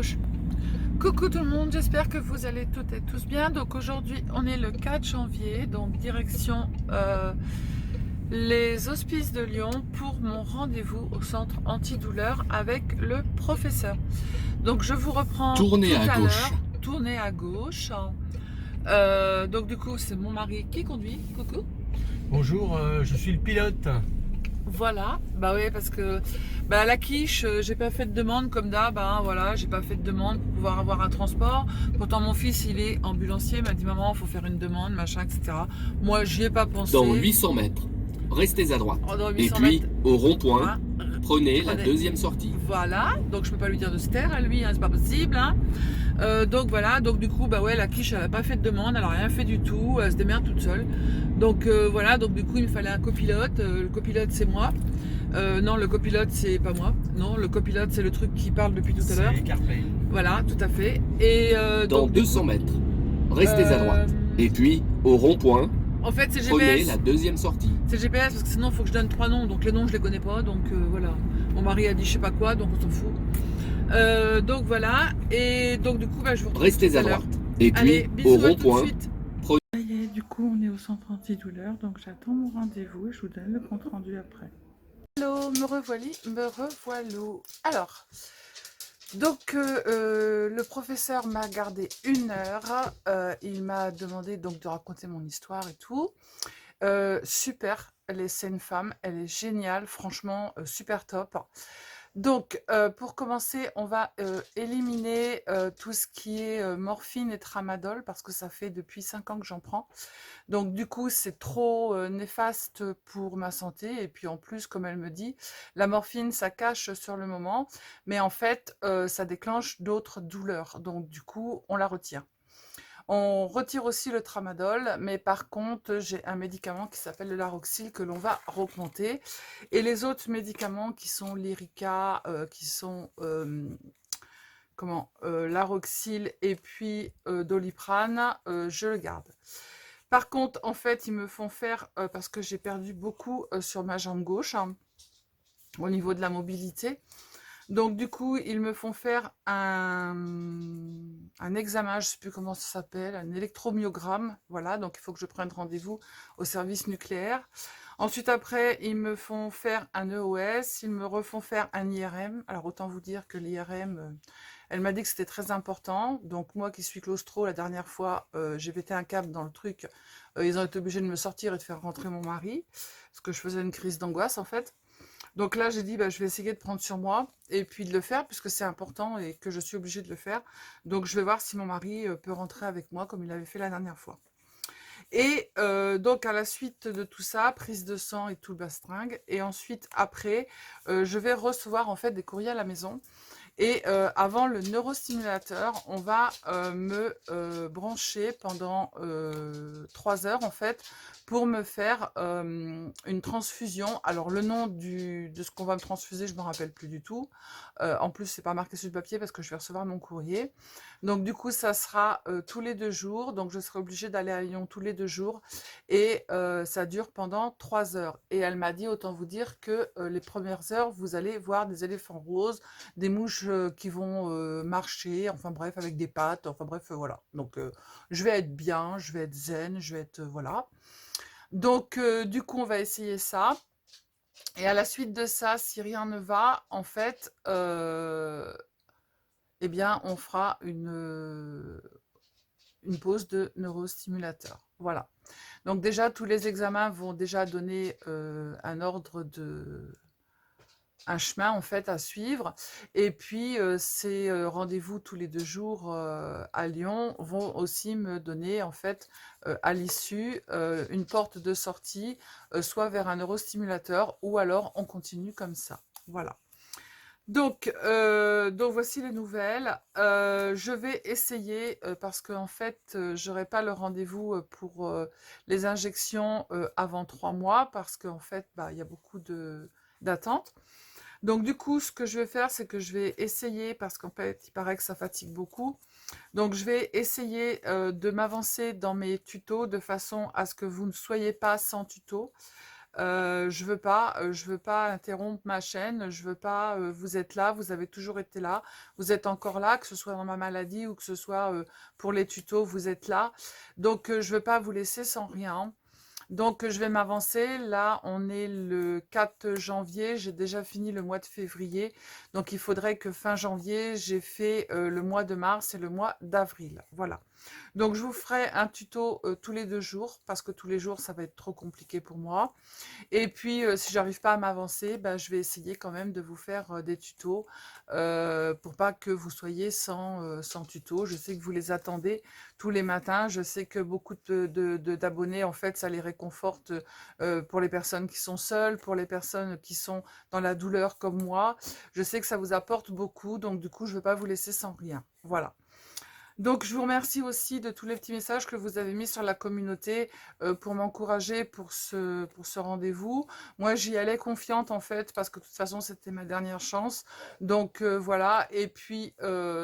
gauche. Coucou tout le monde, j'espère que vous allez toutes et tous bien. Donc aujourd'hui on est le 4 janvier, donc direction les Hospices de Lyon pour mon rendez-vous au centre antidouleur avec le professeur. Donc je vous reprends Tournez tout à à gauche. l'heure, tournez à gauche. Donc du coup c'est mon mari qui conduit, coucou. Bonjour, je suis le pilote. Voilà, bah oui, parce que bah, la quiche, j'ai pas fait de demande comme d'hab, hein, voilà, j'ai pas fait de demande pour pouvoir avoir un transport. Pourtant mon fils il est ambulancier, il m'a dit maman, il faut faire une demande, machin, etc. Moi j'y ai pas Dans pensé. 800 mètres, restez à droite. Oh, dans Et 800 puis, mètres, au rond-point, hein, prenez la prenez. deuxième sortie. Voilà, donc je peux pas lui dire de se taire à lui, hein, c'est pas possible. Hein. Donc voilà, donc du coup, bah ouais, la quiche elle a pas fait de demande, elle a rien fait du tout, elle se démerde toute seule. Donc voilà, donc du coup il me fallait un copilote, le copilote c'est moi. Non, le copilote, c'est pas moi. Non, le copilote, c'est le truc qui parle depuis tout à l'heure. C'est CarPlay. Voilà, tout à fait. Et Dans donc, du 200 coup, mètres, restez à droite. Et puis, au rond-point, en fait, c'est prenez GPS. la deuxième sortie. C'est GPS parce que sinon, il faut que je donne 3 noms. Donc, les noms, je les connais pas. Donc, voilà. Mon mari a dit je sais pas quoi, donc on s'en fout. Donc, voilà. Et donc, du coup, bah, je vous retrouve Restez tout à à l'heure. droite. Et puis, Allez, au bisous à tout de rond-point, suite. Ça y est, du coup, on est au centre antidouleur. Donc, j'attends mon rendez-vous et je vous donne le compte rendu après. Hello, me revoilà, me revoilà. Alors, donc le professeur m'a gardé 1 heure. Il m'a demandé donc de raconter mon histoire et tout. Super, c'est une femme, elle est géniale, franchement, super top. Donc, pour commencer, on va éliminer tout ce qui est morphine et tramadol parce que ça fait depuis 5 ans que j'en prends. Donc du coup, c'est trop néfaste pour ma santé. Et puis en plus, comme elle me dit, la morphine, ça cache sur le moment, mais en fait, ça déclenche d'autres douleurs. Donc du coup, on la retire. On retire aussi le tramadol, mais par contre, j'ai un médicament qui s'appelle le Laroxyl que l'on va augmenter. Et les autres médicaments qui sont Lyrica, qui sont Laroxyl et puis Doliprane, je le garde. Par contre, en fait, ils me font faire, parce que j'ai perdu beaucoup sur ma jambe gauche, hein, au niveau de la mobilité. Donc, du coup, ils me font faire un examen, je ne sais plus comment ça s'appelle, un électromyogramme. Voilà, donc il faut que je prenne rendez-vous au service nucléaire. Ensuite, après, ils me font faire un EOS, ils me refont faire un IRM. Alors, autant vous dire que l'IRM, elle m'a dit que c'était très important. Donc, moi qui suis claustro, la dernière fois, j'ai pété un câble dans le truc. Ils ont été obligés de me sortir et de faire rentrer mon mari, parce que je faisais une crise d'angoisse, en fait. Donc là, j'ai dit, bah, je vais essayer de prendre sur moi et puis de le faire puisque c'est important et que je suis obligée de le faire. Donc je vais voir si mon mari peut rentrer avec moi comme il avait fait la dernière fois. Et donc à la suite de tout ça, prise de sang et tout le bastringue. Et ensuite, après, je vais recevoir en fait des courriers à la maison. Et avant le neurostimulateur, on va me brancher pendant 3 heures en fait pour me faire une transfusion. Alors le nom de ce qu'on va me transfuser, je ne me rappelle plus du tout. En plus, c'est pas marqué sur le papier parce que je vais recevoir mon courrier. Donc du coup, ça sera tous les 2 jours. Donc je serai obligée d'aller à Lyon tous les 2 jours. Et ça dure pendant 3 heures. Et elle m'a dit, autant vous dire que les premières heures, vous allez voir des éléphants roses, des mouches qui vont marcher, enfin bref, avec des pattes, enfin bref, voilà. Donc je vais être bien, je vais être zen, je vais être, voilà. Donc du coup, on va essayer ça. Et à la suite de ça, si rien ne va, en fait, eh bien, on fera une pause de neurostimulateur. Voilà. Donc déjà, tous les examens vont déjà donner un ordre de un chemin en fait à suivre. Et puis ces rendez-vous tous les 2 jours à Lyon vont aussi me donner en fait à l'issue une porte de sortie, soit vers un neurostimulateur ou alors on continue comme ça. Voilà. Donc voici les nouvelles. Je vais essayer parce qu'en fait, j'aurai pas le rendez-vous pour les injections avant 3 mois parce qu'en fait, bah, il y a beaucoup d'attentes. Donc du coup, ce que je vais faire, c'est que je vais essayer, parce qu'en fait, il paraît que ça fatigue beaucoup. Donc je vais essayer de m'avancer dans mes tutos de façon à ce que vous ne soyez pas sans tuto. je veux pas interrompre ma chaîne, je veux pas, vous êtes là, vous avez toujours été là, vous êtes encore là, que ce soit dans ma maladie ou que ce soit pour les tutos, vous êtes là. Donc, je veux pas vous laisser sans rien. Donc, je vais m'avancer. Là, on est le 4 janvier. J'ai déjà fini le mois de février. Donc, il faudrait que fin janvier, j'ai fait le mois de mars et le mois d'avril. Voilà. Donc, je vous ferai un tuto tous les 2 jours parce que tous les jours, ça va être trop compliqué pour moi. Et puis, si j'arrive pas à m'avancer, bah, je vais essayer quand même de vous faire des tutos pour pas que vous soyez sans tuto. Je sais que vous les attendez tous les matins. Je sais que beaucoup d'abonnés, en fait, ça les réconforte pour les personnes qui sont seules, pour les personnes qui sont dans la douleur comme moi. Je sais que ça vous apporte beaucoup, donc du coup, je ne veux pas vous laisser sans rien. Voilà. Donc, je vous remercie aussi de tous les petits messages que vous avez mis sur la communauté pour m'encourager pour ce rendez-vous. Moi, j'y allais confiante en fait parce que de toute façon, c'était ma dernière chance. Donc, voilà. Et puis,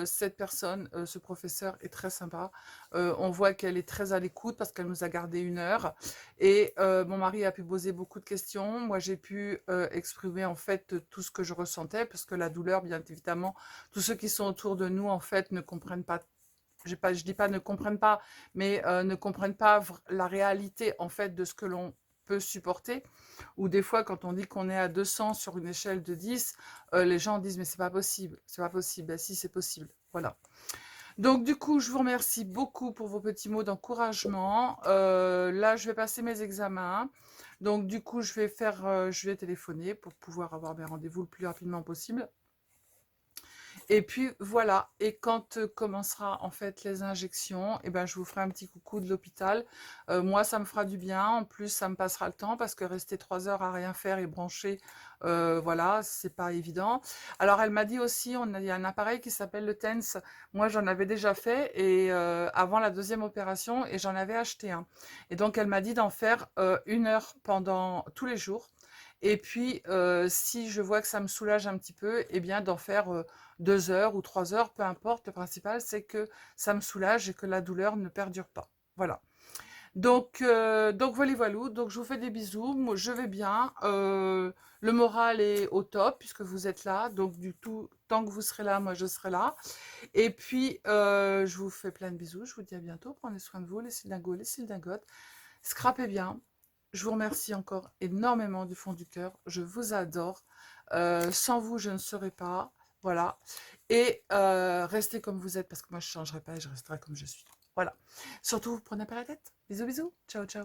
cette personne, ce professeur est très sympa. On voit qu'elle est très à l'écoute parce qu'elle nous a gardé 1 heure. Et mon mari a pu poser beaucoup de questions. Moi, j'ai pu exprimer en fait tout ce que je ressentais parce que la douleur, bien évidemment, tous ceux qui sont autour de nous en fait ne comprennent pas, je dis pas ne comprennent pas, mais ne comprennent pas la réalité en fait de ce que l'on peut supporter. Ou des fois, quand on dit qu'on est à 200 sur une échelle de 10, les gens disent mais c'est pas possible, c'est pas possible. Ben si, c'est possible. Voilà. Donc du coup, je vous remercie beaucoup pour vos petits mots d'encouragement. Là, je vais passer mes examens. Donc du coup, je vais téléphoner pour pouvoir avoir mes rendez-vous le plus rapidement possible. Et puis voilà, et quand commencera en fait les injections, eh ben, je vous ferai un petit coucou de l'hôpital. Moi, ça me fera du bien, en plus ça me passera le temps parce que rester 3 heures à rien faire et brancher, voilà, c'est pas évident. Alors elle m'a dit aussi, il y a un appareil qui s'appelle le TENS. Moi j'en avais déjà fait et avant la deuxième opération et j'en avais acheté un. Et donc elle m'a dit d'en faire 1 heure pendant tous les jours. Et puis, si je vois que ça me soulage un petit peu, eh bien d'en faire 2 heures ou 3 heures, peu importe. Le principal, c'est que ça me soulage et que la douleur ne perdure pas. Voilà. Donc voilà, voilà. Donc je vous fais des bisous. Moi, je vais bien. Le moral est au top puisque vous êtes là. Donc du tout, tant que vous serez là, moi je serai là. Et puis, je vous fais plein de bisous. Je vous dis à bientôt. Prenez soin de vous, les sildingos, les sildingotes. Scrapez bien. Je vous remercie encore énormément du fond du cœur. Je vous adore. Sans vous, je ne serais pas. Voilà. Et restez comme vous êtes parce que moi, je ne changerai pas et je resterai comme je suis. Voilà. Surtout, vous prenez pas la tête. Bisous, bisous. Ciao, ciao.